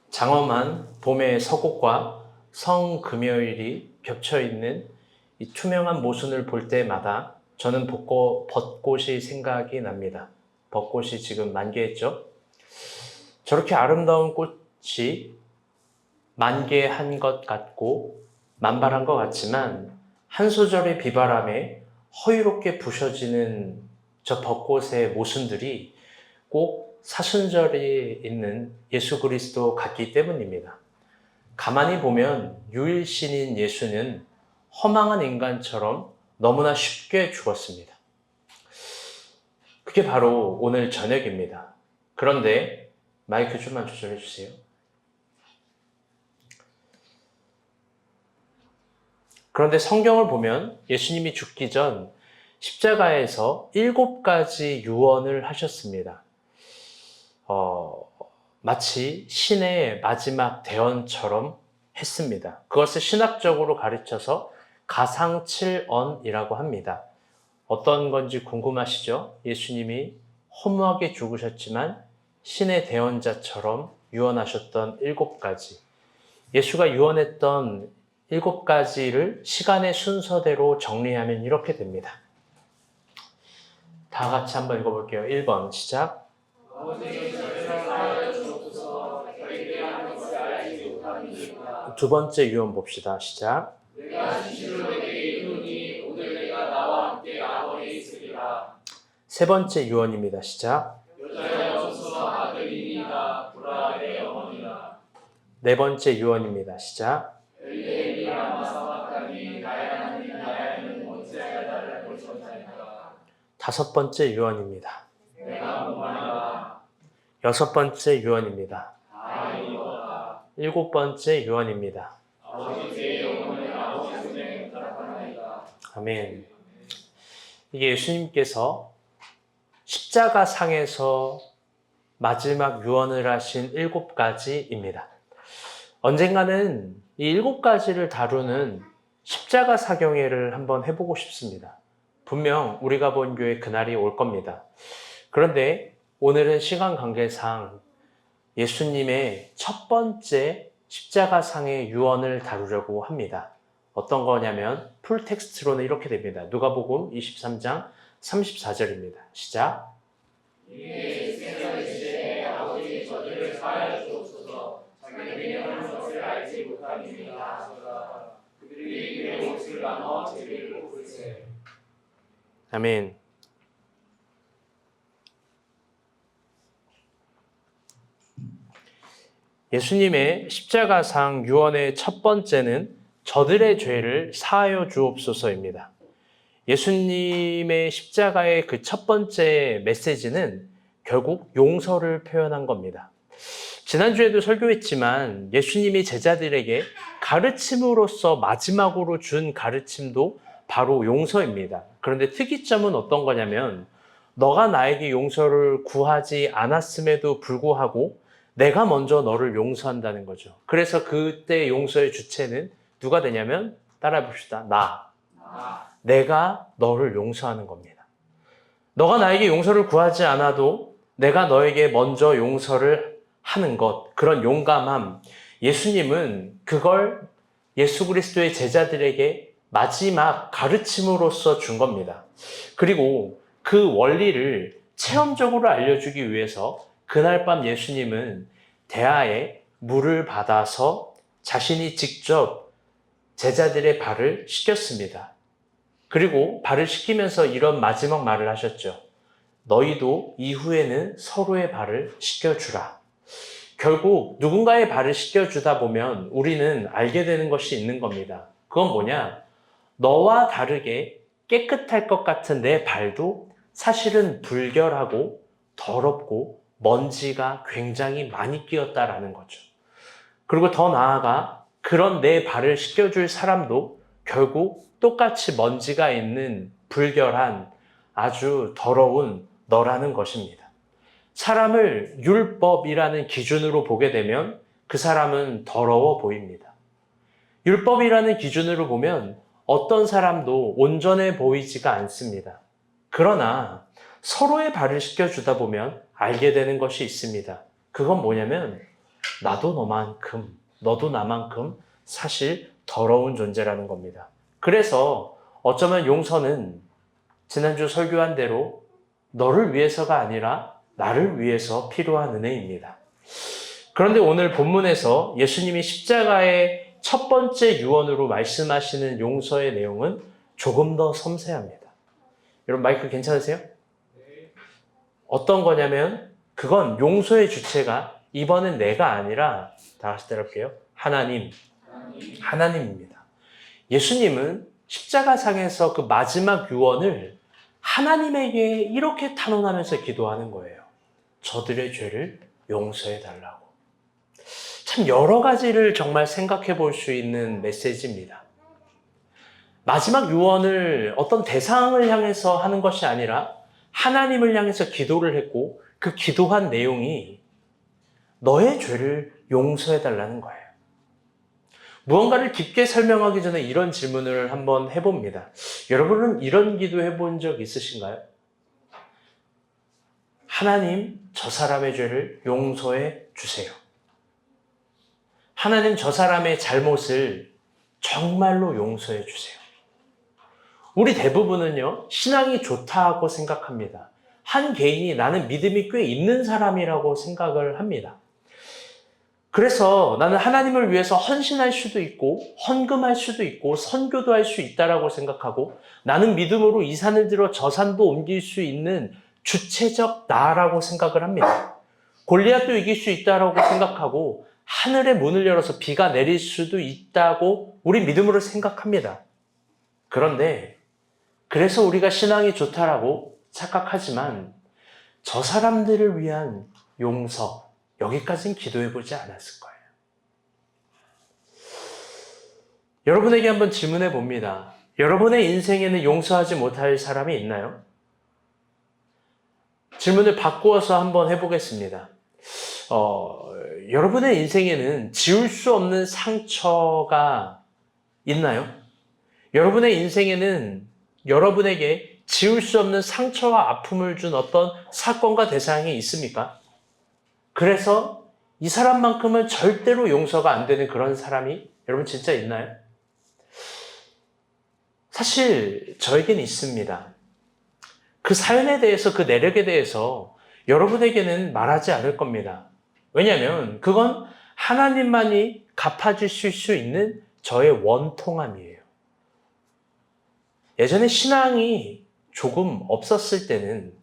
장엄한 봄의 서곡과 성금요일이 겹쳐있는 이 투명한 모순을 볼 때마다 저는 벚꽃이 생각이 납니다. 벚꽃이 지금 만개했죠? 저렇게 아름다운 꽃이 만개한 것 같고 만발한 것 같지만 한 소절의 비바람에 허유롭게 부셔지는 저 벚꽃의 모순들이 꼭 사순절에 있는 예수 그리스도 같기 때문입니다. 가만히 보면 유일신인 예수는 허망한 인간처럼 너무나 쉽게 죽었습니다. 그게 바로 오늘 저녁입니다. 그런데 마이크 좀만 조절해 주세요. 그런데 성경을 보면 예수님이 죽기 전 십자가에서 7가지 유언을 하셨습니다. 마치 신의 마지막 대언처럼 했습니다. 그것을 신학적으로 가르쳐서 가상칠언이라고 합니다. 어떤 건지 궁금하시죠? 예수님이 허무하게 죽으셨지만 신의 대언자처럼 유언하셨던 7가지. 예수가 유언했던 7가지를 시간의 순서대로 정리하면 이렇게 됩니다. 다 같이 한번 읽어볼게요. 1번 시작. 두 번째 유언 봅시다. 시작. 내가 진실로 내게 이르노니 오늘 내가 나와 함께 아버지에 있으리라. 세 번째 유언입니다. 시작. 여자의 원수와 아들이니라 브라의 어머니라. 네 번째 유언입니다. 시작. 엘리엘리라마 사박하니 나의 하나님 나의 하나님 어찌하여 나를 버리셨나이까. 다섯 번째 유언입니다. 내가 목마르다. 여섯 번째 유언입니다. 다 이루었다. 일곱 번째 유언입니다. 아버지 제 영혼을 아버지 손에 부탁하나이다. 아멘. 이게 예수님께서 십자가 상에서 마지막 유언을 하신 7가지입니다. 언젠가는 이 7가지를 다루는 십자가 사경회를 한번 해보고 싶습니다. 분명 우리가 본 교회 그날이 올 겁니다. 그런데 오늘은 시간 관계상 예수님의 첫 번째 십자가상의 유언을 다루려고 합니다. 어떤 거냐면 풀 텍스트로는 이렇게 됩니다. 누가복음 23장 34절입니다. 시작. 이에 세상의 아버지 저들을 사하여 주옵소서. 자기들이 하는 것을 알지 못함이니라. 그들이 그의 옷을 나눠 제비를 뽑을세. 아멘. 예수님의 십자가상 유언의 첫 번째는 저들의 죄를 사하여 주옵소서입니다. 예수님의 십자가의 그 첫 번째 메시지는 결국 용서를 표현한 겁니다. 지난주에도 설교했지만 예수님이 제자들에게 가르침으로써 마지막으로 준 가르침도 바로 용서입니다. 그런데 특이점은 어떤 거냐면 너가 나에게 용서를 구하지 않았음에도 불구하고 내가 먼저 너를 용서한다는 거죠. 그래서 그때 용서의 주체는 누가 되냐면 따라해 봅시다. 내가 너를 용서하는 겁니다. 너가 나에게 용서를 구하지 않아도 내가 너에게 먼저 용서를 하는 것, 그런 용감함, 예수님은 그걸 예수 그리스도의 제자들에게 마지막 가르침으로써 준 겁니다. 그리고 그 원리를 체험적으로 알려주기 위해서 그날 밤 예수님은 대야에 물을 받아서 자신이 직접 제자들의 발을 씻겼습니다. 그리고 발을 씻기면서 이런 마지막 말을 하셨죠. 너희도 이후에는 서로의 발을 씻겨주라. 결국 누군가의 발을 씻겨주다 보면 우리는 알게 되는 것이 있는 겁니다. 그건 뭐냐? 너와 다르게 깨끗할 것 같은 내 발도 사실은 불결하고 더럽고 먼지가 굉장히 많이 끼었다라는 거죠. 그리고 더 나아가 그런 내 발을 씻겨줄 사람도 결국 똑같이 먼지가 있는 불결한 아주 더러운 너라는 것입니다. 사람을 율법이라는 기준으로 보게 되면 그 사람은 더러워 보입니다. 율법이라는 기준으로 보면 어떤 사람도 온전해 보이지가 않습니다. 그러나 서로의 발을 씻겨주다 보면 알게 되는 것이 있습니다. 그건 뭐냐면 나도 너만큼, 너도 나만큼 사실 더러운 존재라는 겁니다. 그래서 어쩌면 용서는 지난주 설교한 대로 너를 위해서가 아니라 나를 위해서 필요한 은혜입니다. 그런데 오늘 본문에서 예수님이 십자가의 첫 번째 유언으로 말씀하시는 용서의 내용은 조금 더 섬세합니다. 여러분 마이크 괜찮으세요? 어떤 거냐면 그건 용서의 주체가 이번엔 내가 아니라 다 같이 따라할게요. 하나님입니다. 예수님은 십자가상에서 그 마지막 유언을 하나님에게 이렇게 탄원하면서 기도하는 거예요. 저들의 죄를 용서해 달라고. 참 여러 가지를 정말 생각해 볼 수 있는 메시지입니다. 마지막 유언을 어떤 대상을 향해서 하는 것이 아니라 하나님을 향해서 기도를 했고 그 기도한 내용이 너의 죄를 용서해 달라는 거예요. 무언가를 깊게 설명하기 전에 이런 질문을 한번 해봅니다. 여러분은 이런 기도 해본 적 있으신가요? 하나님, 저 사람의 죄를 용서해 주세요. 하나님, 저 사람의 잘못을 정말로 용서해 주세요. 우리 대부분은요, 신앙이 좋다고 생각합니다. 한 개인이 나는 믿음이 꽤 있는 사람이라고 생각을 합니다. 그래서 나는 하나님을 위해서 헌신할 수도 있고 헌금할 수도 있고 선교도 할 수 있다라고 생각하고 나는 믿음으로 이 산을 들어 저 산도 옮길 수 있는 주체적 나라고 생각을 합니다. 골리앗도 이길 수 있다라고 생각하고 하늘의 문을 열어서 비가 내릴 수도 있다고 우리 믿음으로 생각합니다. 그런데 그래서 우리가 신앙이 좋다라고 착각하지만 저 사람들을 위한 용서 여기까지는 기도해보지 않았을 거예요. 여러분에게 한번 질문해 봅니다. 여러분의 인생에는 용서하지 못할 사람이 있나요? 질문을 바꾸어서 한번 해보겠습니다. 여러분의 인생에는 지울 수 없는 상처가 있나요? 여러분의 인생에는 여러분에게 지울 수 없는 상처와 아픔을 준 어떤 사건과 대상이 있습니까? 그래서 이 사람만큼은 절대로 용서가 안 되는 그런 사람이 여러분 진짜 있나요? 사실 저에겐 있습니다. 그 사연에 대해서 그 내력에 대해서 여러분에게는 말하지 않을 겁니다. 왜냐하면 그건 하나님만이 갚아주실 수 있는 저의 원통함이에요. 예전에 신앙이 조금 없었을 때는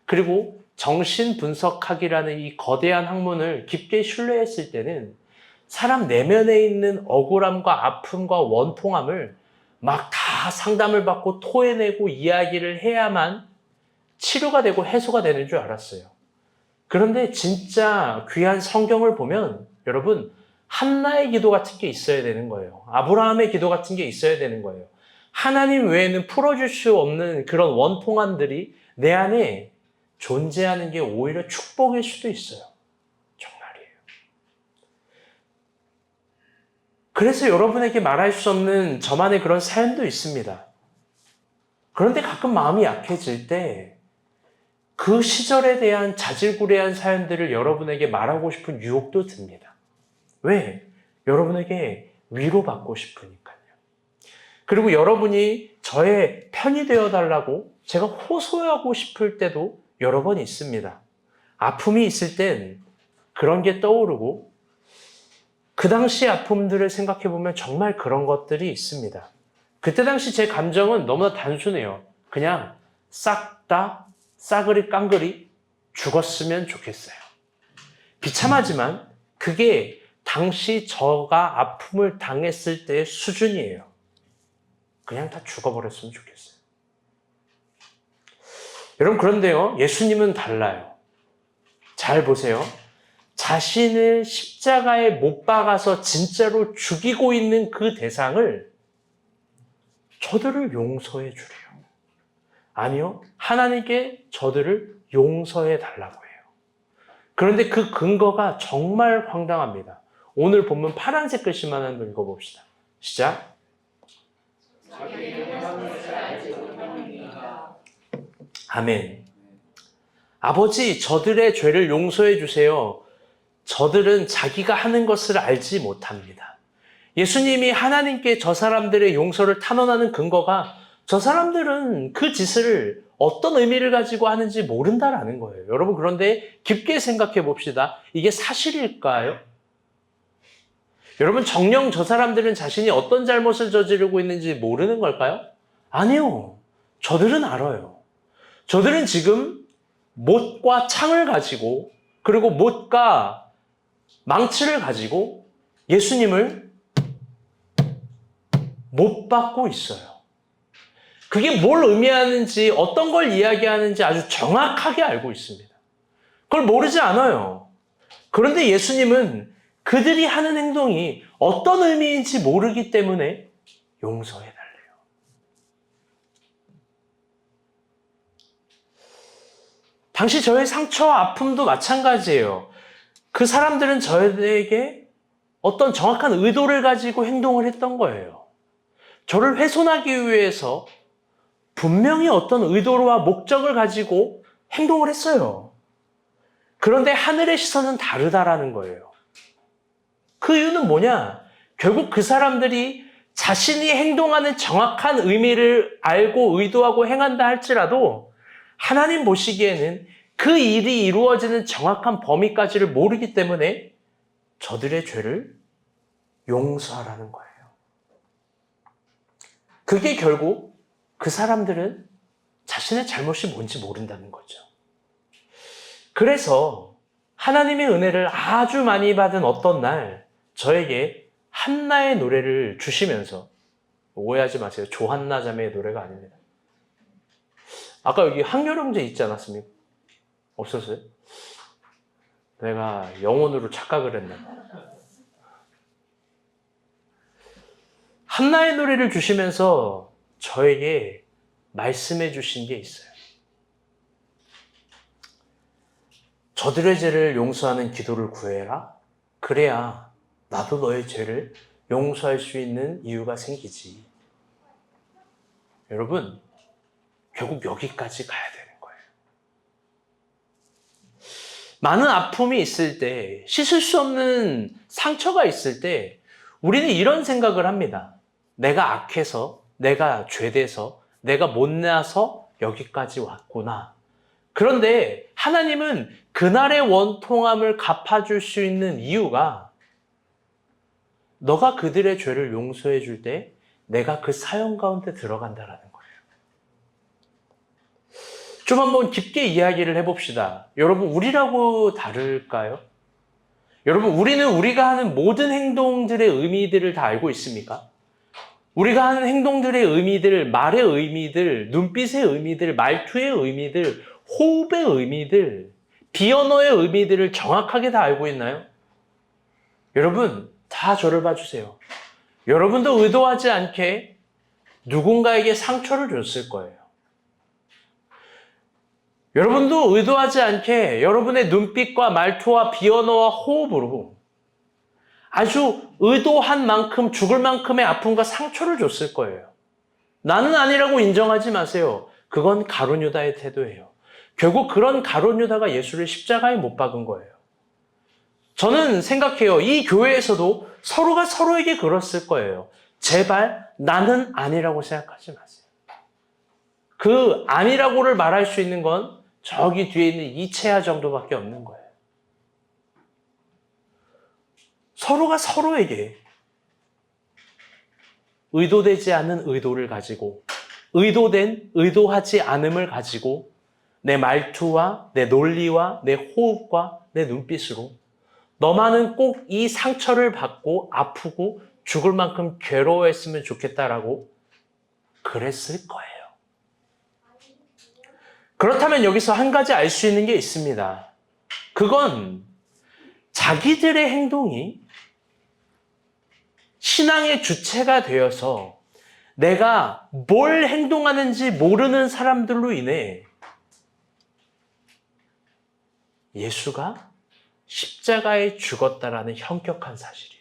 그리고 정신분석학이라는 이 거대한 학문을 깊게 신뢰했을 때는 사람 내면에 있는 억울함과 아픔과 원통함을 막 다 상담을 받고 토해내고 이야기를 해야만 치료가 되고 해소가 되는 줄 알았어요. 그런데 진짜 귀한 성경을 보면 여러분 한나의 기도 같은 게 있어야 되는 거예요. 아브라함의 기도 같은 게 있어야 되는 거예요. 하나님 외에는 풀어줄 수 없는 그런 원통함들이 내 안에 존재하는 게 오히려 축복일 수도 있어요. 정말이에요. 그래서 여러분에게 말할 수 없는 저만의 그런 사연도 있습니다. 그런데 가끔 마음이 약해질 때 그 시절에 대한 자질구레한 사연들을 여러분에게 말하고 싶은 유혹도 듭니다. 왜? 여러분에게 위로받고 싶으니까요. 그리고 여러분이 저의 편이 되어달라고 제가 호소하고 싶을 때도 여러 번 있습니다. 아픔이 있을 땐 그런 게 떠오르고 그 당시 아픔들을 생각해 보면 정말 그런 것들이 있습니다. 그때 당시 제 감정은 너무나 단순해요. 그냥 싹 다 싸그리 깡그리 죽었으면 좋겠어요. 비참하지만 그게 당시 저가 아픔을 당했을 때의 수준이에요. 그냥 다 죽어버렸으면 좋겠어요. 여러분 그런데요, 예수님은 달라요. 잘 보세요. 자신을 십자가에 못 박아서 진짜로 죽이고 있는 그 대상을 저들을 용서해 주래요. 아니요, 하나님께 저들을 용서해 달라고 해요. 그런데 그 근거가 정말 황당합니다. 오늘 본문 파란색 글씨만 한번 읽어봅시다. 시작. 아멘. 아버지, 저들의 죄를 용서해 주세요. 저들은 자기가 하는 것을 알지 못합니다. 예수님이 하나님께 저 사람들의 용서를 탄원하는 근거가 저 사람들은 그 짓을 어떤 의미를 가지고 하는지 모른다라는 거예요. 여러분, 그런데 깊게 생각해 봅시다. 이게 사실일까요? 여러분, 정녕 저 사람들은 자신이 어떤 잘못을 저지르고 있는지 모르는 걸까요? 아니요. 저들은 알아요. 저들은 지금 못과 창을 가지고, 그리고 못과 망치를 가지고 예수님을 못 박고 있어요. 그게 뭘 의미하는지, 어떤 걸 이야기하는지 아주 정확하게 알고 있습니다. 그걸 모르지 않아요. 그런데 예수님은 그들이 하는 행동이 어떤 의미인지 모르기 때문에 용서해달래요. 당시 저의 상처와 아픔도 마찬가지예요. 그 사람들은 저에게 어떤 정확한 의도를 가지고 행동을 했던 거예요. 저를 훼손하기 위해서 분명히 어떤 의도와 목적을 가지고 행동을 했어요. 그런데 하늘의 시선은 다르다라는 거예요. 그 이유는 뭐냐? 결국 그 사람들이 자신이 행동하는 정확한 의미를 알고 의도하고 행한다 할지라도 하나님 보시기에는 그 일이 이루어지는 정확한 범위까지를 모르기 때문에 저들의 죄를 용서하라는 거예요. 그게 결국 그 사람들은 자신의 잘못이 뭔지 모른다는 거죠. 그래서 하나님의 은혜를 아주 많이 받은 어떤 날 저에게 한나의 노래를 주시면서, 오해하지 마세요. 조한나 자매의 노래가 아닙니다. 아까 여기 한겨령제 있지 않았습니까? 없었어요? 내가 영혼으로 착각을 했나 봐. 한나의 노래를 주시면서 저에게 말씀해 주신 게 있어요. 저들의 죄를 용서하는 기도를 구해라. 그래야 나도 너의 죄를 용서할 수 있는 이유가 생기지. 여러분, 결국 여기까지 가야 되는 거예요. 많은 아픔이 있을 때, 씻을 수 없는 상처가 있을 때 우리는 이런 생각을 합니다. 내가 악해서, 내가 죄돼서, 내가 못나서 여기까지 왔구나. 그런데 하나님은 그날의 원통함을 갚아줄 수 있는 이유가 너가 그들의 죄를 용서해 줄 때 내가 그 사형 가운데 들어간다라는 거예요. 좀 한번 깊게 이야기를 해봅시다. 여러분, 우리라고 다를까요? 여러분, 우리는 우리가 하는 모든 행동들의 의미들을 다 알고 있습니까? 우리가 하는 행동들의 의미들, 말의 의미들, 눈빛의 의미들, 말투의 의미들, 호흡의 의미들, 비언어의 의미들을 정확하게 다 알고 있나요? 여러분, 다 저를 봐주세요. 여러분도 의도하지 않게 누군가에게 상처를 줬을 거예요. 여러분도 의도하지 않게 여러분의 눈빛과 말투와 비언어와 호흡으로 아주 의도한 만큼 죽을 만큼의 아픔과 상처를 줬을 거예요. 나는 아니라고 인정하지 마세요. 그건 가룟 유다의 태도예요. 결국 그런 가룟 유다가 예수를 십자가에 못 박은 거예요. 저는 생각해요. 이 교회에서도 서로가 서로에게 그랬을 거예요. 제발 나는 아니라고 생각하지 마세요. 그 아니라고를 말할 수 있는 건 저기 뒤에 있는 이채아 정도밖에 없는 거예요. 서로가 서로에게 의도되지 않은 의도를 가지고, 의도된 의도하지 않음을 가지고 내 말투와 내 논리와 내 호흡과 내 눈빛으로 너만은 꼭 이 상처를 받고 아프고 죽을 만큼 괴로워했으면 좋겠다라고 그랬을 거예요. 그렇다면 여기서 한 가지 알 수 있는 게 있습니다. 그건 자기들의 행동이 신앙의 주체가 되어서 내가 뭘 행동하는지 모르는 사람들로 인해 예수가 십자가에 죽었다라는 현격한 사실이에요.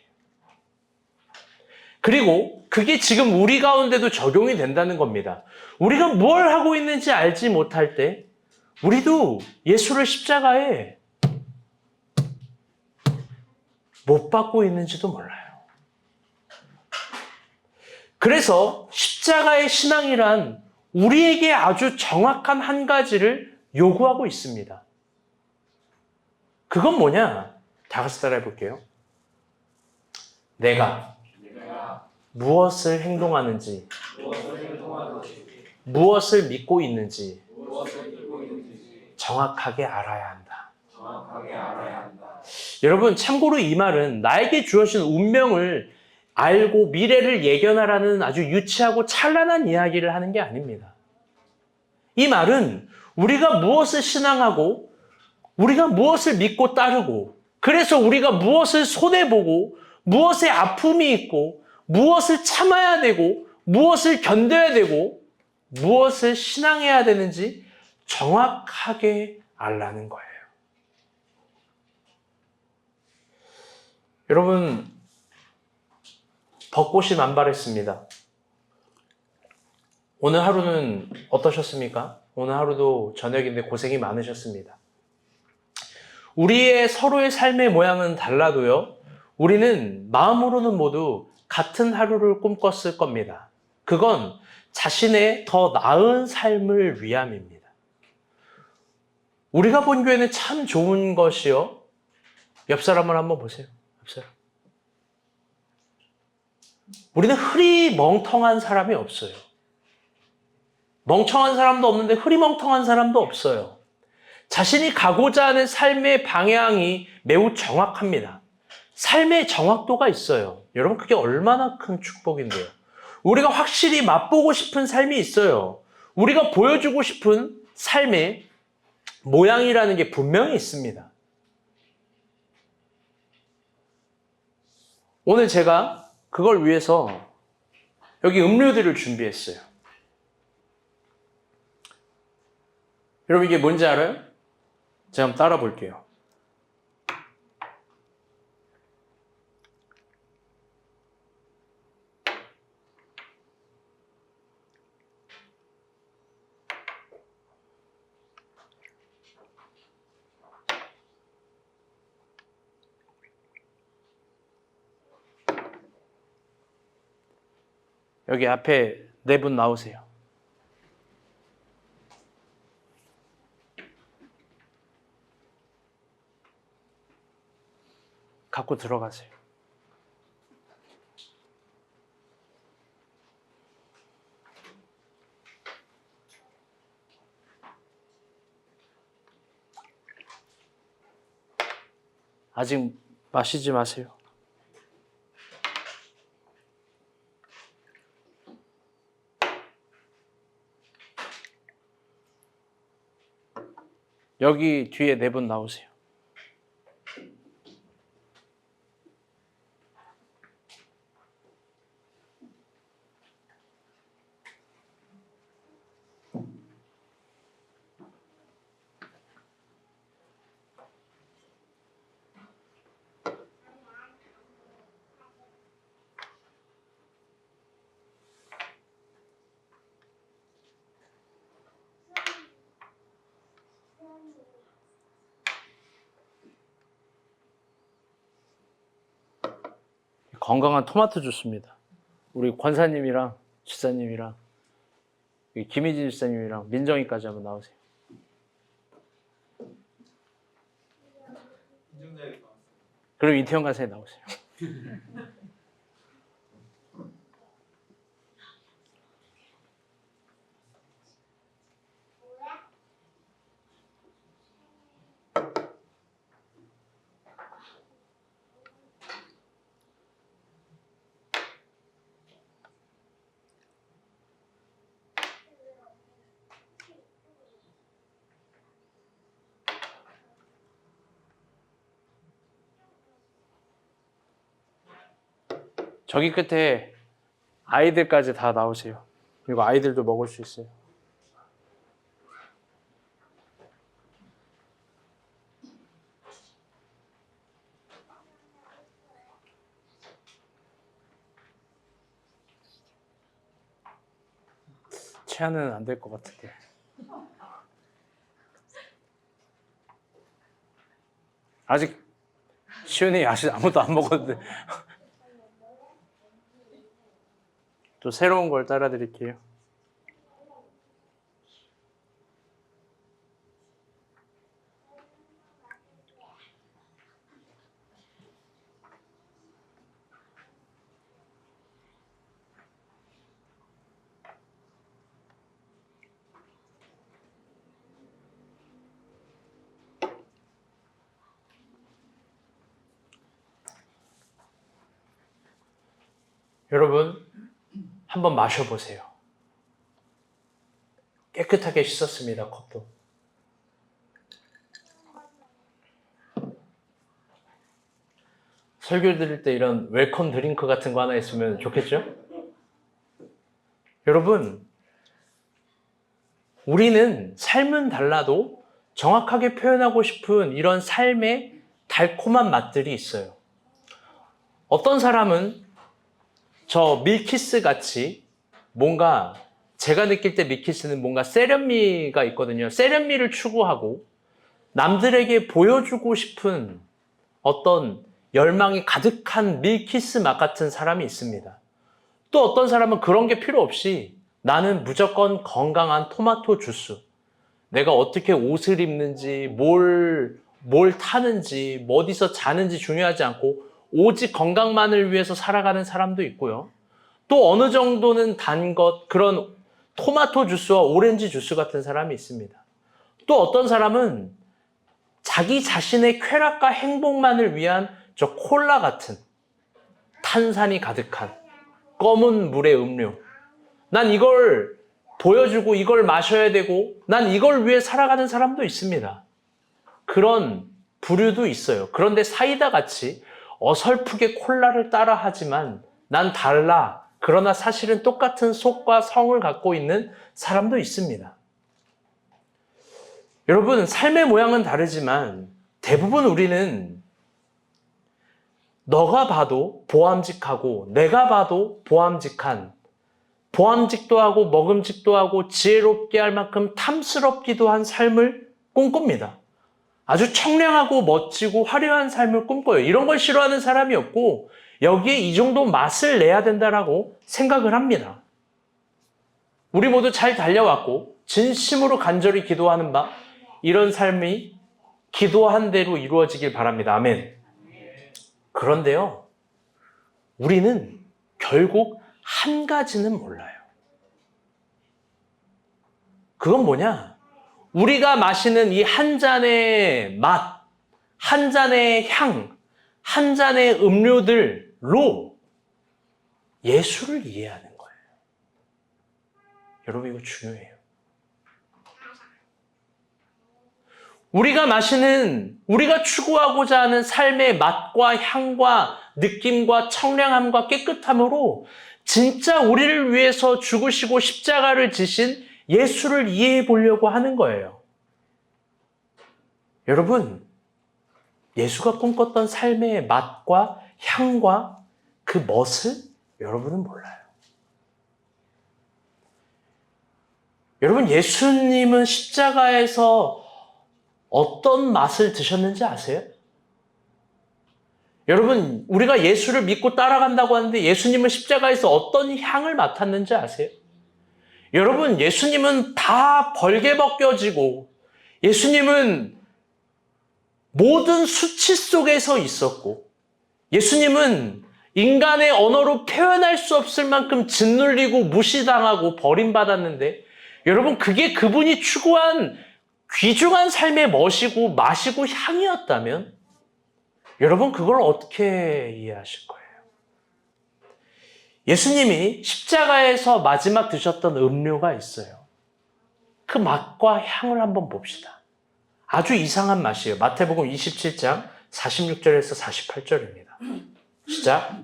그리고 그게 지금 우리 가운데도 적용이 된다는 겁니다. 우리가 뭘 하고 있는지 알지 못할 때 우리도 예수를 십자가에 못 받고 있는지도 몰라요. 그래서 십자가의 신앙이란 우리에게 아주 정확한 한 가지를 요구하고 있습니다. 그건 뭐냐? 다 같이 따라해 볼게요. 내가 무엇을 행동하는지, 무엇을 믿고 있는지 정확하게 알아야 한다. 여러분, 참고로 이 말은 나에게 주어진 운명을 알고 미래를 예견하라는 아주 유치하고 찬란한 이야기를 하는 게 아닙니다. 이 말은 우리가 무엇을 신앙하고 우리가 무엇을 믿고 따르고 그래서 우리가 무엇을 손해보고 무엇에 아픔이 있고 무엇을 참아야 되고 무엇을 견뎌야 되고 무엇을 신앙해야 되는지 정확하게 알라는 거예요. 여러분, 벚꽃이 만발했습니다. 오늘 하루는 어떠셨습니까? 오늘 하루도 저녁인데 고생이 많으셨습니다. 우리의 서로의 삶의 모양은 달라도요, 우리는 마음으로는 모두 같은 하루를 꿈꿨을 겁니다. 그건 자신의 더 나은 삶을 위함입니다. 우리가 본 교회는 참 좋은 것이요. 옆 사람을 한번 보세요. 옆 사람. 우리는 흐리멍텅한 사람이 없어요. 멍청한 사람도 없는데 흐리멍텅한 사람도 없어요. 자신이 가고자 하는 삶의 방향이 매우 정확합니다. 삶의 정확도가 있어요. 여러분, 그게 얼마나 큰 축복인데요. 우리가 확실히 맛보고 싶은 삶이 있어요. 우리가 보여주고 싶은 삶의 모양이라는 게 분명히 있습니다. 오늘 제가 그걸 위해서 여기 음료들을 준비했어요. 여러분, 이게 뭔지 알아요? 제가 한번 따라 볼게요. 여기 앞에 네 분 나오세요. 갖고 들어가세요. 아직 마시지 마세요. 여기 뒤에 네 분 나오세요. 건강한 토마토 주스입니다. 우리 권사님이랑 집사님이랑 김희진 집사님이랑 민정이까지 한번 나오세요. 그럼 이태원 간사에 나오세요. 저기 끝에 아이들까지 다 나오세요. 그리고 아이들도 먹을 수 있어요. 체하는 안 될 것 같은데. 아직 시윤이 아직 아무도 안 먹었는데. 또 새로운 걸 따라 드릴게요. 여러분, 한번 마셔보세요. 깨끗하게 씻었습니다, 컵도. 설교 드릴 때 이런 웰컴 드링크 같은 거 하나 있으면 좋겠죠? 여러분, 우리는 삶은 달라도 정확하게 표현하고 싶은 이런 삶의 달콤한 맛들이 있어요. 어떤 사람은 저 밀키스 같이 뭔가 제가 느낄 때 밀키스는 뭔가 세련미가 있거든요. 세련미를 추구하고 남들에게 보여주고 싶은 어떤 열망이 가득한 밀키스 맛 같은 사람이 있습니다. 또 어떤 사람은 그런 게 필요 없이 나는 무조건 건강한 토마토 주스, 내가 어떻게 옷을 입는지, 뭘 타는지, 어디서 자는지 중요하지 않고 오직 건강만을 위해서 살아가는 사람도 있고요. 또 어느 정도는 단 것, 그런 토마토 주스와 오렌지 주스 같은 사람이 있습니다. 또 어떤 사람은 자기 자신의 쾌락과 행복만을 위한 저 콜라 같은 탄산이 가득한 검은 물의 음료. 난 이걸 보여주고 이걸 마셔야 되고 난 이걸 위해 살아가는 사람도 있습니다. 그런 부류도 있어요. 그런데 사이다 같이 어설프게 콜라를 따라 하지만 난 달라. 그러나 사실은 똑같은 속과 성을 갖고 있는 사람도 있습니다. 여러분, 삶의 모양은 다르지만 대부분 우리는 너가 봐도 보암직하고 내가 봐도 보암직한, 보암직도 하고 먹음직도 하고 지혜롭게 할 만큼 탐스럽기도 한 삶을 꿈꿉니다. 아주 청량하고 멋지고 화려한 삶을 꿈꿔요. 이런 걸 싫어하는 사람이 없고 여기에 이 정도 맛을 내야 된다라고 생각을 합니다. 우리 모두 잘 달려왔고 진심으로 간절히 기도하는 바 이런 삶이 기도한 대로 이루어지길 바랍니다. 아멘. 그런데요, 우리는 결국 한 가지는 몰라요. 그건 뭐냐? 우리가 마시는 이 한 잔의 맛, 한 잔의 향, 한 잔의 음료들로 예수를 이해하는 거예요. 여러분, 이거 중요해요. 우리가 마시는, 우리가 추구하고자 하는 삶의 맛과 향과 느낌과 청량함과 깨끗함으로 진짜 우리를 위해서 죽으시고 십자가를 지신 예수를 이해해 보려고 하는 거예요. 여러분, 예수가 꿈꿨던 삶의 맛과 향과 그 멋을 여러분은 몰라요. 여러분, 예수님은 십자가에서 어떤 맛을 드셨는지 아세요? 여러분, 우리가 예수를 믿고 따라간다고 하는데 예수님은 십자가에서 어떤 향을 맡았는지 아세요? 여러분, 예수님은 다 벌게 벗겨지고 예수님은 모든 수치 속에서 있었고 예수님은 인간의 언어로 표현할 수 없을 만큼 짓눌리고 무시당하고 버림받았는데 여러분, 그게 그분이 추구한 귀중한 삶의 멋이고 맛이고 향이었다면 여러분, 그걸 어떻게 이해하실 거예요? 예수님이 십자가에서 마지막 드셨던 음료가 있어요. 그 맛과 향을 한번 봅시다. 아주 이상한 맛이에요. 마태복음 27장 46절에서 48절입니다. 시작.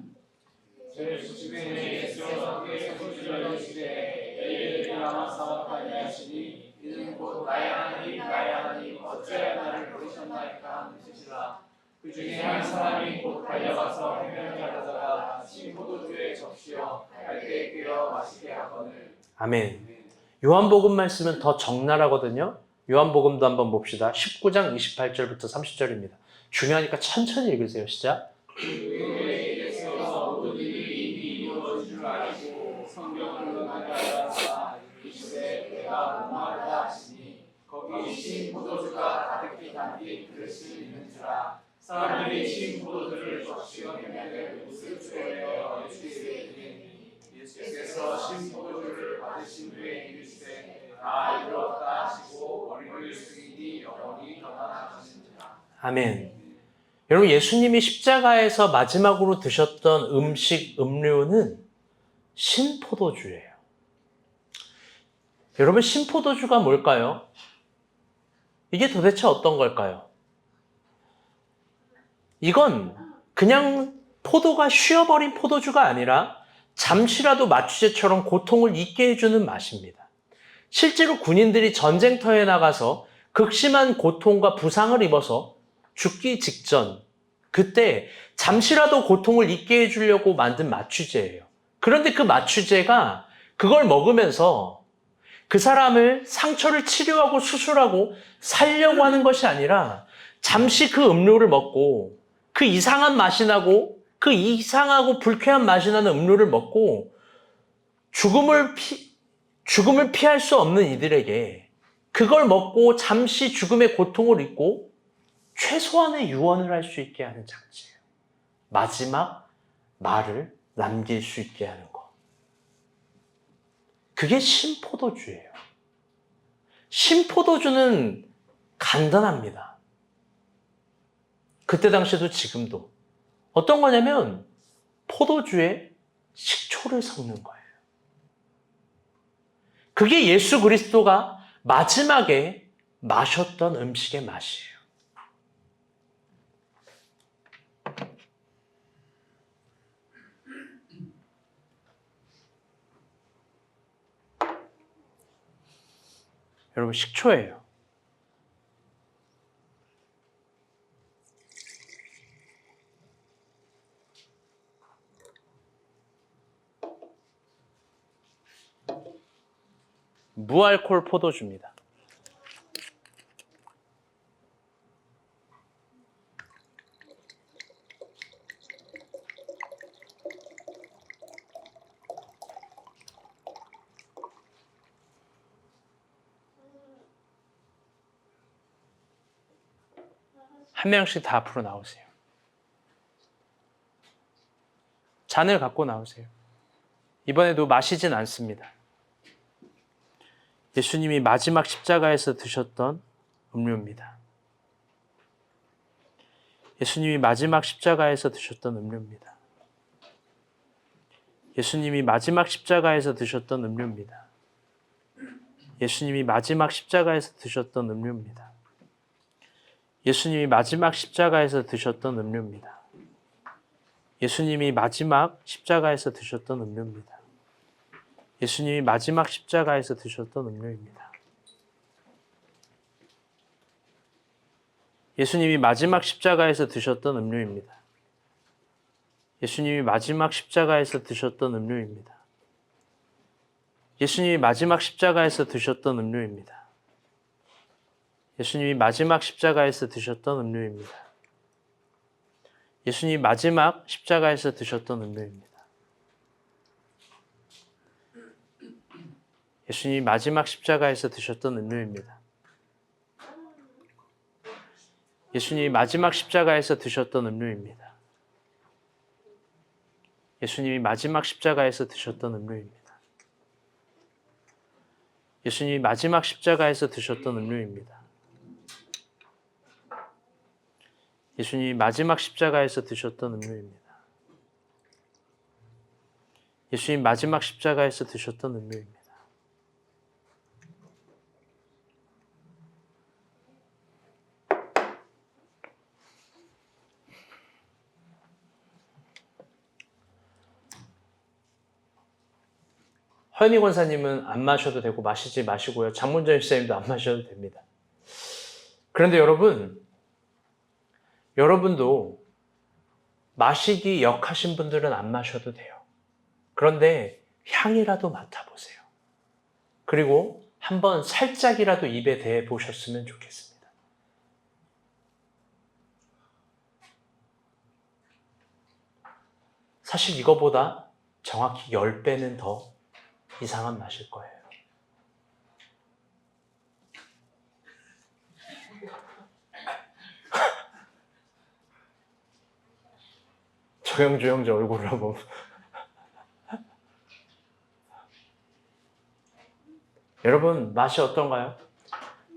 그 중에 한 사람이 곧 달려가서 해변에 가다가 신 포도주에 적시어 갈대에 끼워 마시게 하거늘. 아멘. 요한복음 말씀은 더 적나라하거든요. 요한복음도 한번 봅시다. 19장 28절부터 30절입니다. 중요하니까 천천히 읽으세요. 시작. 그에게서 모든 일이 이미 이루어진 줄 알고 성경을 응하자 이르시되 내가 목마르다 하시니 거기 신 포도주가 가득히 담긴 그릇이 있는지라 사람들이 신 포도주를 적시어 내면을 우슬초에 내어 예수께 드리니 예수께서 신 포도주를 받으신 후에 이르시되 다 이루었다 하시고 머리를 숙이니 영원히 떠나가시니라. 아멘. 여러분, 예수님이 십자가에서 마지막으로 드셨던 음식, 음료는 신포도주예요. 여러분, 신포도주가 뭘까요? 이게 도대체 어떤 걸까요? 이건 그냥 포도가 쉬어버린 포도주가 아니라 잠시라도 마취제처럼 고통을 잊게 해주는 맛입니다. 실제로 군인들이 전쟁터에 나가서 극심한 고통과 부상을 입어서 죽기 직전, 그때 잠시라도 고통을 잊게 해주려고 만든 마취제예요. 그런데 그 마취제가 그걸 먹으면서 그 사람을 상처를 치료하고 수술하고 살려고 하는 것이 아니라 잠시 그 음료를 먹고 그 이상한 맛이 나고 그 이상하고 불쾌한 맛이 나는 음료를 먹고 죽음을 피할 수 없는 이들에게 그걸 먹고 잠시 죽음의 고통을 잊고 최소한의 유언을 할 수 있게 하는 장치예요. 마지막 말을 남길 수 있게 하는 것. 그게 신포도주예요. 신포도주는 간단합니다. 그때 당시에도 지금도. 어떤 거냐면 포도주에 식초를 섞는 거예요. 그게 예수 그리스도가 마지막에 마셨던 음식의 맛이에요. 여러분, 식초예요. 무알콜 포도주입니다. 한 명씩 다 앞으로 나오세요. 잔을 갖고 나오세요. 이번에도 마시진 않습니다. 예수님이 마지막 십자가에서 드셨던 음료입니다. 예수님이 마지막 십자가에서 드셨던 음료입니다. 예수님이 마지막 십자가에서 드셨던 음료입니다. 예수님이 마지막 십자가에서 드셨던 음료입니다. 예수님이 마지막 십자가에서 드셨던 음료입니다. 예수님이 마지막 십자가에서 드셨던 음료입니다. 예수님이 마지막 십자가에서 드셨던 음료입니다. 예수님이 마지막 십자가에서 드셨던 음료입니다. 예수님이 마지막 십자가에서 드셨던 음료입니다. 예수님이 마지막 십자가에서 드셨던 음료입니다. 예수님이 마지막 십자가에서 드셨던 음료입니다. 예수님이 마지막 십자가에서 드셨던 음료입니다. 예수님이 마지막 십자가에서 드셨던 음료입니다. 예수님이 마지막 십자가에서 드셨던 음료입니다. 예수님이 마지막 십자가에서 드셨던 음료입니다. 예수님이 마지막 십자가에서 드셨던 음료입니다. 예수님이 마지막 십자가에서 드셨던 음료입니다. 예수님 마지막 십자가에서 드셨던 음료입니다. 허연희 권사님은 안 마셔도 되고 마시지 마시고요. 장문전 집사님도 안 마셔도 됩니다. 그런데 여러분도 마시기 역하신 분들은 안 마셔도 돼요. 그런데 향이라도 맡아보세요. 그리고 한번 살짝이라도 입에 대보셨으면 좋겠습니다. 사실 이거보다 정확히 10배는 더 이상한 맛일 거예요. 조영주 형제 얼굴을 한번. 여러분, 맛이 어떤가요?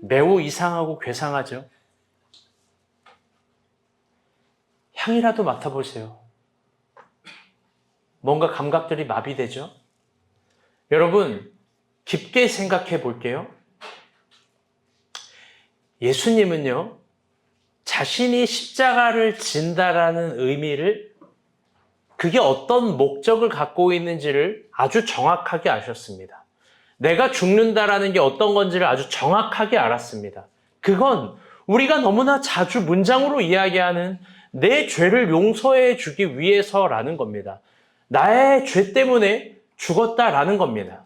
매우 이상하고 괴상하죠? 향이라도 맡아보세요. 뭔가 감각들이 마비되죠? 여러분, 깊게 생각해 볼게요. 예수님은요, 자신이 십자가를 진다라는 의미를, 그게 어떤 목적을 갖고 있는지를 아주 정확하게 아셨습니다. 내가 죽는다라는 게 어떤 건지를 아주 정확하게 알았습니다. 그건 우리가 너무나 자주 문장으로 이야기하는 내 죄를 용서해 주기 위해서라는 겁니다. 나의 죄 때문에 죽었다라는 겁니다.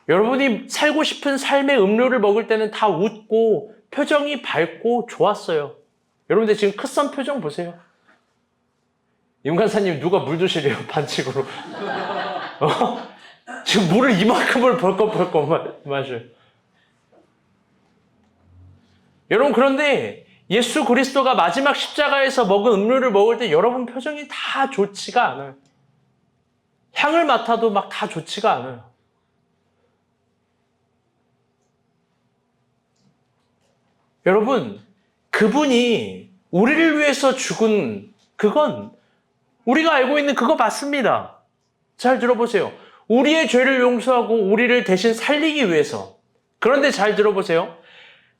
여러분이 살고 싶은 삶의 음료를 먹을 때는 다 웃고 표정이 밝고 좋았어요. 여러분들 지금 크선 표정 보세요. 윤간사님 누가 물 드시래요? 반칙으로. 지금 물을 이만큼을 벌컥벌컥 마셔요. 여러분, 그런데 예수 그리스도가 마지막 십자가에서 먹은 음료를 먹을 때 여러분 표정이 다 좋지가 않아요. 향을 맡아도 막 다 좋지가 않아요. 여러분, 그분이 우리를 위해서 죽은 그건 우리가 알고 있는 그거 맞습니다. 잘 들어보세요. 우리의 죄를 용서하고 우리를 대신 살리기 위해서. 그런데 잘 들어보세요.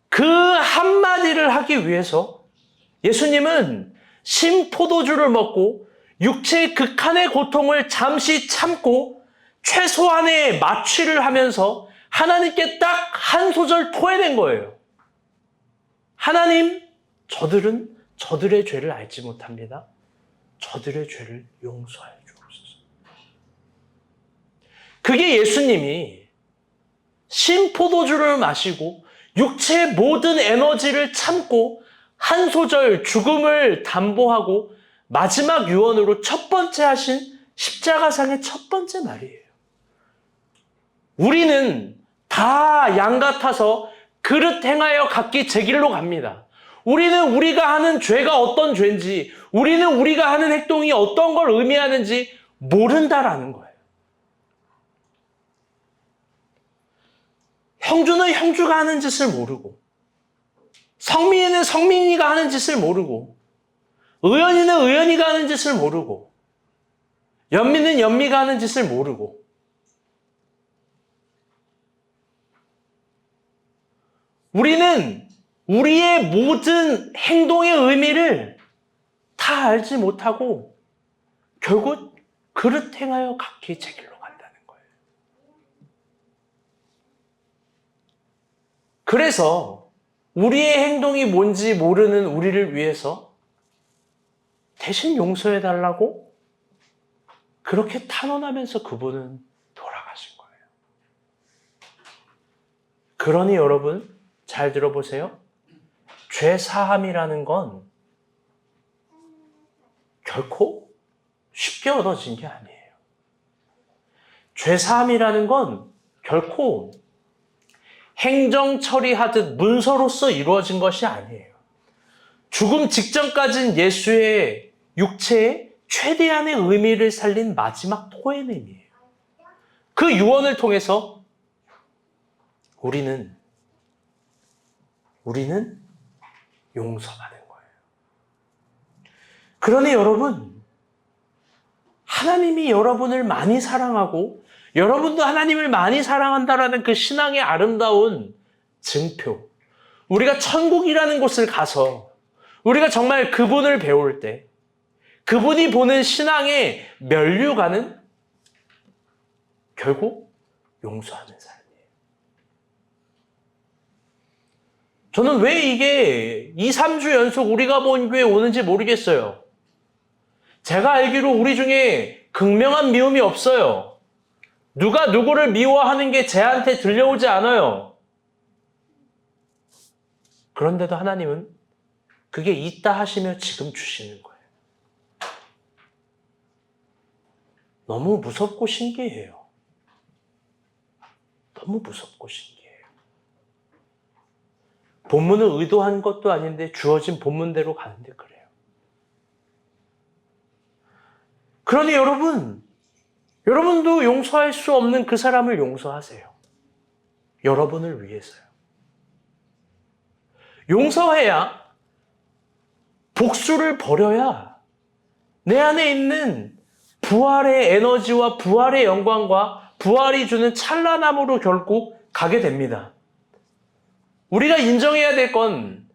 그 한마디를 하기 위해서 예수님은 신포도주를 먹고 육체의 극한의 고통을 잠시 참고 최소한의 마취를 하면서 하나님께 딱 한 소절 토해낸 거예요. 하나님, 저들은 저들의 죄를 알지 못합니다. 저들의 죄를 용서하여 주옵소서. 그게 예수님이 신포도주를 마시고 육체의 모든 에너지를 참고 한 소절 죽음을 담보하고 마지막 유언으로 첫 번째 하신 십자가상의 첫 번째 말이에요. 우리는 다 양 같아서 그릇 행하여 각기 제 길로 갑니다. 우리는 우리가 하는 죄가 어떤 죄인지, 우리는 우리가 하는 행동이 어떤 걸 의미하는지 모른다라는 거예요. 형주는 형주가 하는 짓을 모르고, 성민이는 성민이가 하는 짓을 모르고, 의연이는 의연이가 하는 짓을 모르고, 연미는 연미가 하는 짓을 모르고, 우리는 우리의 모든 행동의 의미를 다 알지 못하고 결국 그릇 행하여 각기 제 길로 간다는 거예요. 그래서 우리의 행동이 뭔지 모르는 우리를 위해서 대신 용서해달라고 그렇게 탄원하면서 그분은 돌아가신 거예요. 그러니 여러분, 잘 들어보세요. 죄 사함이라는 건 결코 쉽게 얻어진 게 아니에요. 죄 사함이라는 건 결코 행정 처리하듯 문서로서 이루어진 것이 아니에요. 죽음 직전까지는 예수의 육체의 최대한의 의미를 살린 마지막 토해냄이에요. 그 유언을 통해서 우리는 용서받는 거예요. 그러니 여러분, 하나님이 여러분을 많이 사랑하고 여러분도 하나님을 많이 사랑한다라는 그 신앙의 아름다운 증표, 우리가 천국이라는 곳을 가서 우리가 정말 그분을 배울 때 그분이 보는 신앙의 면류관은 결국 용서하는 삶이에요. 저는 왜 이게 2, 3주 연속 우리가 본 교회에 오는지 모르겠어요. 제가 알기로 우리 중에 극명한 미움이 없어요. 누가 누구를 미워하는 게 제한테 들려오지 않아요. 그런데도 하나님은 그게 있다 하시며 지금 주시는 거예요. 너무 무섭고 신기해요. 너무 무섭고 신기해요. 본문을 의도한 것도 아닌데 주어진 본문대로 가는데 그래요. 그러니 여러분도 용서할 수 없는 그 사람을 용서하세요. 여러분을 위해서요. 용서해야, 복수를 버려야 내 안에 있는 부활의 에너지와 부활의 영광과 부활이 주는 찬란함으로 결국 가게 됩니다. 우리가 인정해야 될 건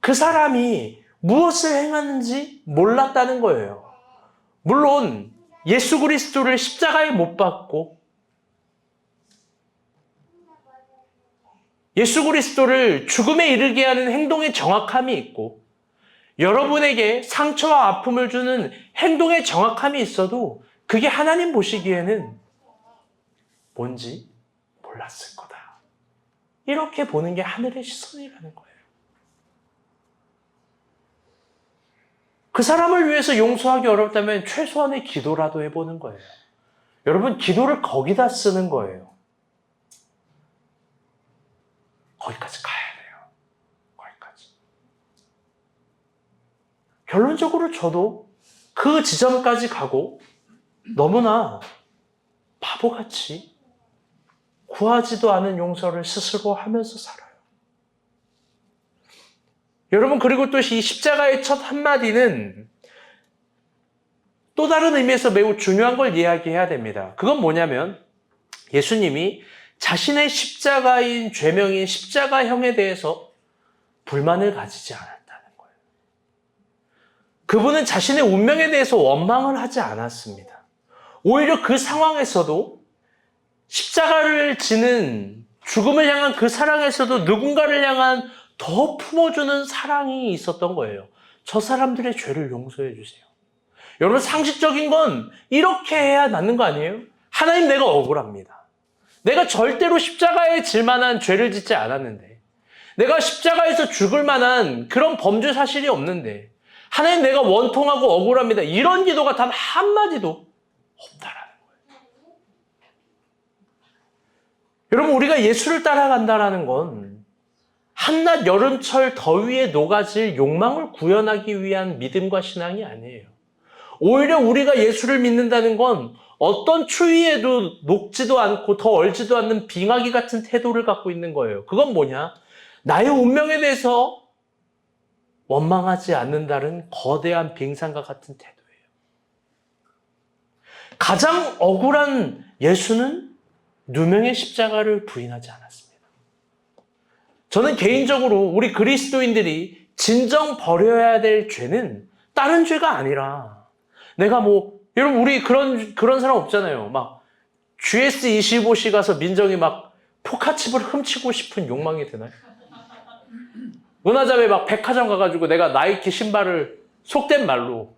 그 사람이 무엇을 행하는지 몰랐다는 거예요. 물론 예수 그리스도를 십자가에 못 박고 예수 그리스도를 죽음에 이르게 하는 행동의 정확함이 있고 여러분에게 상처와 아픔을 주는 행동의 정확함이 있어도 그게 하나님 보시기에는 뭔지 몰랐을 거다. 이렇게 보는 게 하늘의 시선이라는 거예요. 그 사람을 위해서 용서하기 어렵다면 최소한의 기도라도 해보는 거예요. 여러분, 기도를 거기다 쓰는 거예요. 거기까지 가야 돼요. 거기까지. 결론적으로 저도 그 지점까지 가고 너무나 바보같이 구하지도 않은 용서를 스스로 하면서 살아요. 여러분, 그리고 또 이 십자가의 첫 한마디는 또 다른 의미에서 매우 중요한 걸 이야기해야 됩니다. 그건 뭐냐면 예수님이 자신의 십자가인 죄명인 십자가형에 대해서 불만을 가지지 않았다는 거예요. 그분은 자신의 운명에 대해서 원망을 하지 않았습니다. 오히려 그 상황에서도 십자가를 지는 죽음을 향한 그 사랑에서도 누군가를 향한 더 품어주는 사랑이 있었던 거예요. 저 사람들의 죄를 용서해 주세요. 여러분, 상식적인 건 이렇게 해야 낫는 거 아니에요? 하나님, 내가 억울합니다. 내가 절대로 십자가에 질 만한 죄를 짓지 않았는데, 내가 십자가에서 죽을 만한 그런 범죄 사실이 없는데, 하나님, 내가 원통하고 억울합니다. 이런 기도가 단 한마디도 없다라는 거예요. 여러분, 우리가 예수를 따라간다라는 건 한낮 여름철 더위에 녹아질 욕망을 구현하기 위한 믿음과 신앙이 아니에요. 오히려 우리가 예수를 믿는다는 건 어떤 추위에도 녹지도 않고 더 얼지도 않는 빙하기 같은 태도를 갖고 있는 거예요. 그건 뭐냐? 나의 운명에 대해서 원망하지 않는다는 거대한 빙산과 같은 태도예요. 가장 억울한 예수는 누명의 십자가를 부인하지 않았습니다. 저는 개인적으로 우리 그리스도인들이 진정 버려야 될 죄는 다른 죄가 아니라 내가 여러분, 우리 그런 사람 없잖아요. 막 GS25시 가서 민정이 막 포카칩을 훔치고 싶은 욕망이 드나요? 문화점에 막 백화점 가가지고 내가 나이키 신발을 속된 말로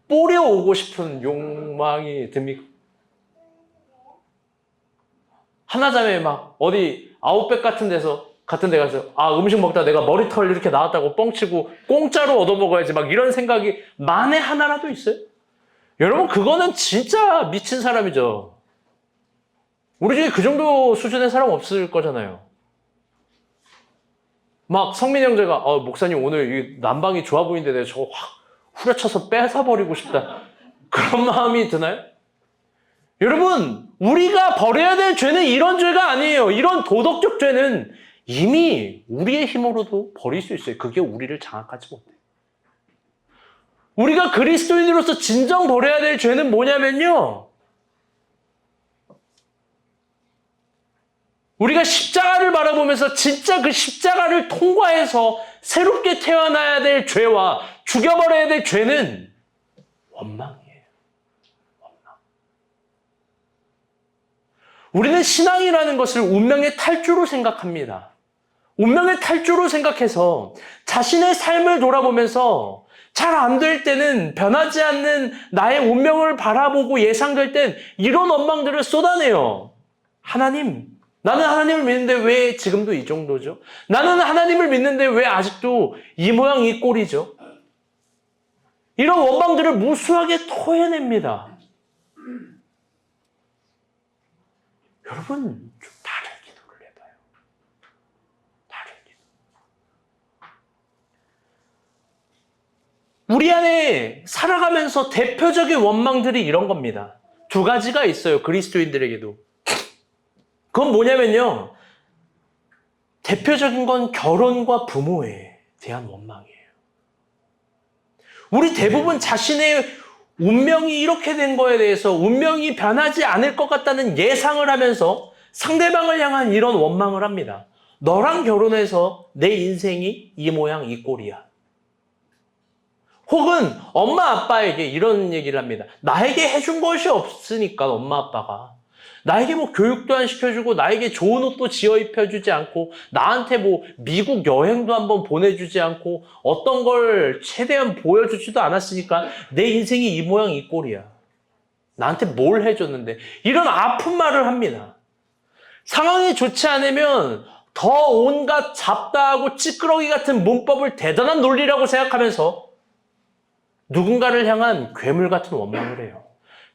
뿌려오고 싶은 욕망이 듭니까? 하나점에 막 어디 아웃백 같은 데 가서 음식 먹다 내가 머리털 이렇게 나왔다고 뻥치고 공짜로 얻어먹어야지 막 이런 생각이 만에 하나라도 있어요? 여러분, 그거는 진짜 미친 사람이죠. 우리 중에 그 정도 수준의 사람 없을 거잖아요. 막 성민 형제가 목사님 오늘 이 난방이 좋아 보이는데 내가 저거 확 후려쳐서 뺏어버리고 싶다. 그런 마음이 드나요? 여러분, 우리가 버려야 될 죄는 이런 죄가 아니에요. 이런 도덕적 죄는 이미 우리의 힘으로도 버릴 수 있어요. 그게 우리를 장악하지 못해요. 우리가 그리스도인으로서 진정 버려야 될 죄는 뭐냐면요, 우리가 십자가를 바라보면서 진짜 그 십자가를 통과해서 새롭게 태어나야 될 죄와 죽여버려야 될 죄는 원망이에요. 원망. 우리는 신앙이라는 것을 운명의 탈주로 생각합니다. 운명의 탈주로 생각해서 자신의 삶을 돌아보면서 잘 안 될 때는, 변하지 않는 나의 운명을 바라보고 예상될 땐 이런 원망들을 쏟아내요. 하나님, 나는 하나님을 믿는데 왜 지금도 이 정도죠? 나는 하나님을 믿는데 왜 아직도 이 모양 이 꼴이죠? 이런 원망들을 무수하게 토해냅니다. 여러분, 좀 다른 기도를 해봐요. 다른 기도. 우리 안에 살아가면서 대표적인 원망들이 이런 겁니다. 두 가지가 있어요. 그리스도인들에게도. 그건 뭐냐면요. 대표적인 건 결혼과 부모에 대한 원망이에요. 우리 대부분 자신의 운명이 이렇게 된 거에 대해서 운명이 변하지 않을 것 같다는 예상을 하면서 상대방을 향한 이런 원망을 합니다. 너랑 결혼해서 내 인생이 이 모양 이 꼴이야. 혹은 엄마 아빠에게 이런 얘기를 합니다. 나에게 해준 것이 없으니까 엄마 아빠가. 나에게 뭐 교육도 안 시켜주고 나에게 좋은 옷도 지어 입혀주지 않고 나한테 뭐 미국 여행도 한번 보내주지 않고 어떤 걸 최대한 보여주지도 않았으니까 내 인생이 이 모양 이 꼴이야. 나한테 뭘 해줬는데 이런 아픈 말을 합니다. 상황이 좋지 않으면 더 온갖 잡다하고 찌끄러기 같은 문법을 대단한 논리라고 생각하면서 누군가를 향한 괴물 같은 원망을 해요.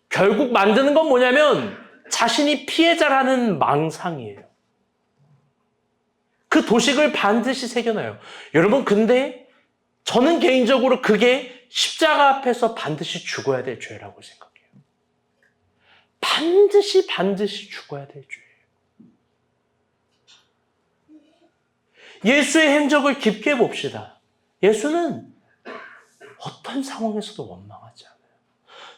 결국 만드는 건 뭐냐면 자신이 피해자라는 망상이에요. 그 도식을 반드시 새겨놔요. 여러분, 근데 저는 개인적으로 그게 십자가 앞에서 반드시 죽어야 될 죄라고 생각해요. 반드시 죽어야 될 죄예요. 예수의 행적을 깊게 봅시다. 예수는 어떤 상황에서도 원망하지 않아요.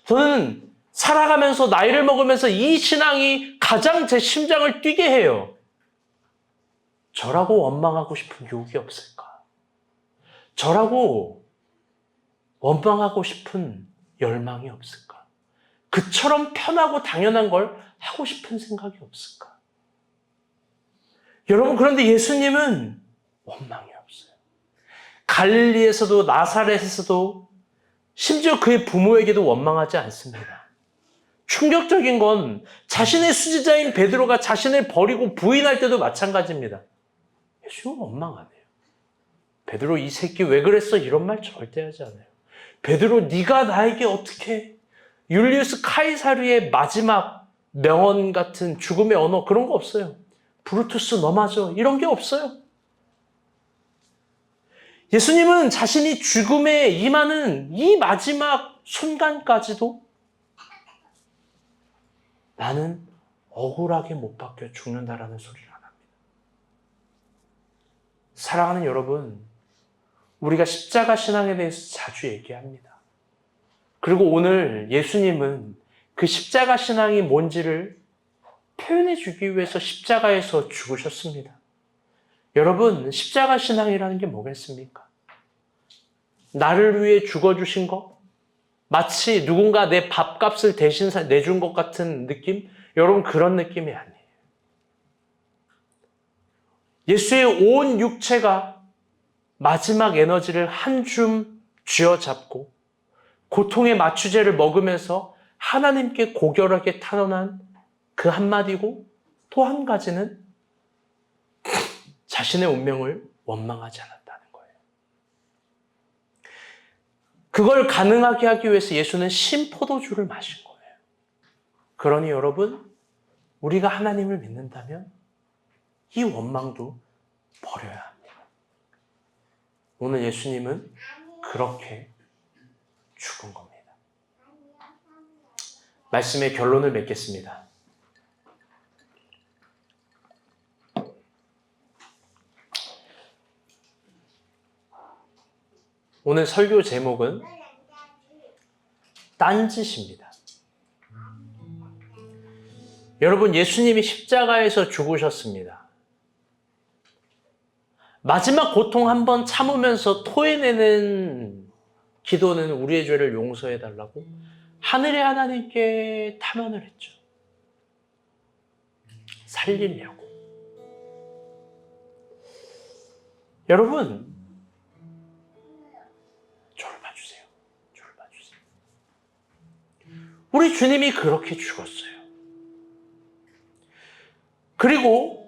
저는 살아가면서 나이를 먹으면서 이 신앙이 가장 제 심장을 뛰게 해요. 저라고 원망하고 싶은 유혹이 없을까? 저라고 원망하고 싶은 열망이 없을까? 그처럼 편하고 당연한 걸 하고 싶은 생각이 없을까? 여러분, 그런데 예수님은 원망이 없어요. 갈릴리에서도 나사렛에서도 심지어 그의 부모에게도 원망하지 않습니다. 충격적인 건 자신의 수지자인 베드로가 자신을 버리고 부인할 때도 마찬가지입니다. 예수님은 원망 안 해요. 베드로 이 새끼 왜 그랬어? 이런 말 절대 하지 않아요. 베드로 네가 나에게 어떻게 율리우스 카이사르의 마지막 명언 같은 죽음의 언어 그런 거 없어요. 브루투스 너 맞아 이런 게 없어요. 예수님은 자신이 죽음에 임하는 이 마지막 순간까지도 나는 억울하게 못 박혀 죽는다라는 소리를 안 합니다. 사랑하는 여러분, 우리가 십자가 신앙에 대해서 자주 얘기합니다. 그리고 오늘 예수님은 그 십자가 신앙이 뭔지를 표현해 주기 위해서 십자가에서 죽으셨습니다. 여러분, 십자가 신앙이라는 게 뭐겠습니까? 나를 위해 죽어주신 것? 마치 누군가 내 밥값을 대신 내준 것 같은 느낌? 여러분, 그런 느낌이 아니에요. 예수의 온 육체가 마지막 에너지를 한 줌 쥐어잡고 고통의 마취제를 먹으면서 하나님께 고결하게 탄원한 그 한마디고 또 한 가지는 자신의 운명을 원망하지 않았다는 거예요. 그걸 가능하게 하기 위해서 예수는 신포도주를 마신 거예요. 그러니 여러분, 우리가 하나님을 믿는다면 이 원망도 버려야 합니다. 오늘 예수님은 그렇게 죽은 겁니다. 말씀의 결론을 맺겠습니다. 오늘 설교 제목은 딴짓입니다. 여러분, 예수님이 십자가에서 죽으셨습니다. 마지막 고통 한번 참으면서 토해내는 기도는 우리의 죄를 용서해달라고 하늘의 하나님께 탄원을 했죠. 살리려고. 여러분, 저를 봐주세요. 우리 주님이 그렇게 죽었어요. 그리고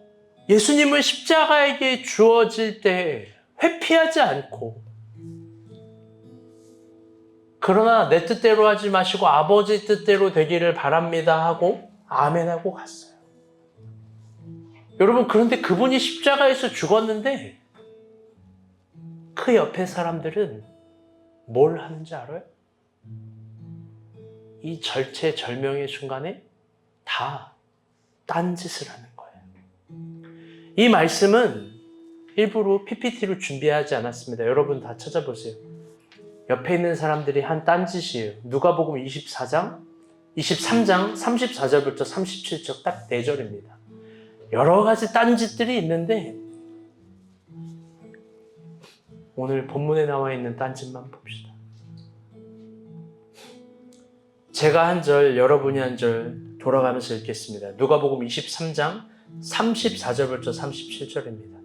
예수님은 십자가에게 주어질 때 회피하지 않고 그러나 내 뜻대로 하지 마시고 아버지 뜻대로 되기를 바랍니다 하고 아멘하고 갔어요. 여러분, 그런데 그분이 십자가에서 죽었는데 그 옆에 사람들은 뭘 하는지 알아요? 이 절체절명의 순간에 다 딴짓을 하는 거예요. 이 말씀은 일부러 PPT로 준비하지 않았습니다. 여러분 다 찾아보세요. 옆에 있는 사람들이 한 딴짓이에요. 누가복음 23장 34절부터 37절 딱 4절입니다. 여러 가지 딴짓들이 있는데 오늘 본문에 나와 있는 딴짓만 봅시다. 제가 한 절, 여러분이 한 절 돌아가면서 읽겠습니다. 누가복음 23장 34절부터 37절입니다.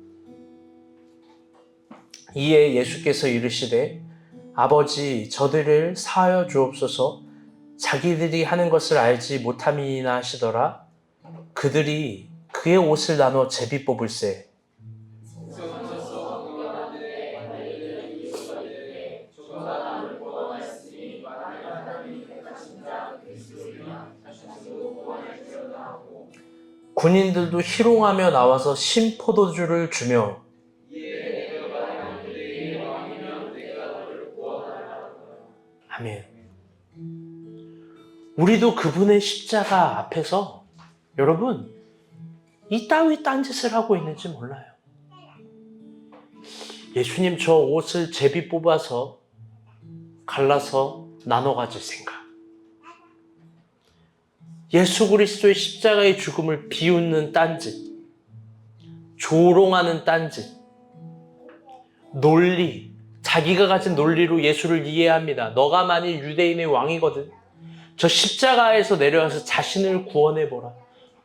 이에 예수께서 이르시되 아버지 저들을 사하여 주옵소서 자기들이 하는 것을 알지 못함이나 하시더라. 그들이 그의 옷을 나눠 제비 뽑을세. 군인들도 희롱하며 나와서 신포도주를 주며 아멘. 우리도 그분의 십자가 앞에서 여러분 이 따위 딴짓을 하고 있는지 몰라요. 예수님 저 옷을 제비 뽑아서 갈라서 나눠 가질 생각. 예수 그리스도의 십자가의 죽음을 비웃는 딴짓, 조롱하는 딴짓, 논리, 자기가 가진 논리로 예수를 이해합니다. 너가 만일 유대인의 왕이거든. 저 십자가에서 내려와서 자신을 구원해보라.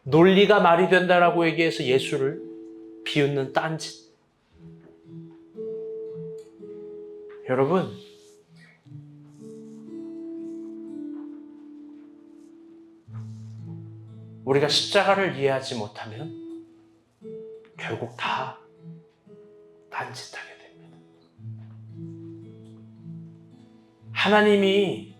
논리가 말이 된다라고 얘기해서 예수를 비웃는 딴짓. 여러분, 우리가 십자가를 이해하지 못하면 결국 다 딴짓하게 됩니다. 하나님이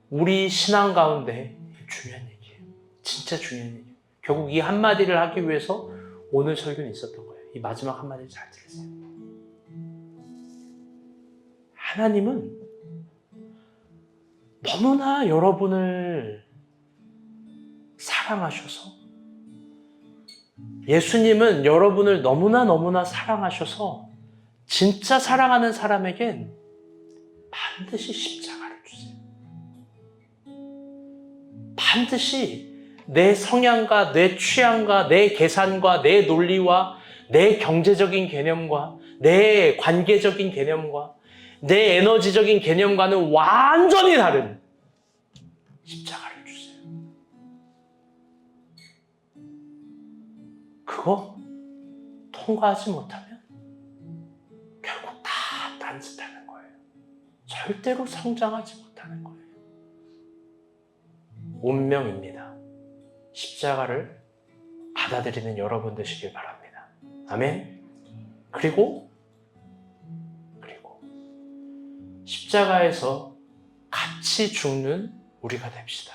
우리 신앙 가운데 중요한 얘기예요. 진짜 중요한 얘기예요. 결국 이 한마디를 하기 위해서 오늘 설교는 있었던 거예요. 이 마지막 한마디를 잘 들으세요. 하나님은 너무나 여러분을 사랑하셔서 예수님은 여러분을 너무나 사랑하셔서 진짜 사랑하는 사람에겐 반드시 십자가를 주세요. 반드시 내 성향과 내 취향과 내 계산과 내 논리와 내 경제적인 개념과 내 관계적인 개념과 내 에너지적인 개념과는 완전히 다른 십자가를 주세요. 그거 통과하지 못하면 결국 다 딴짓하는 거예요. 절대로 성장하지 못하는 거예요. 운명입니다. 십자가를 받아들이는 여러분 되시길 바랍니다. 아멘. 그리고 십자가에서 같이 죽는 우리가 됩시다.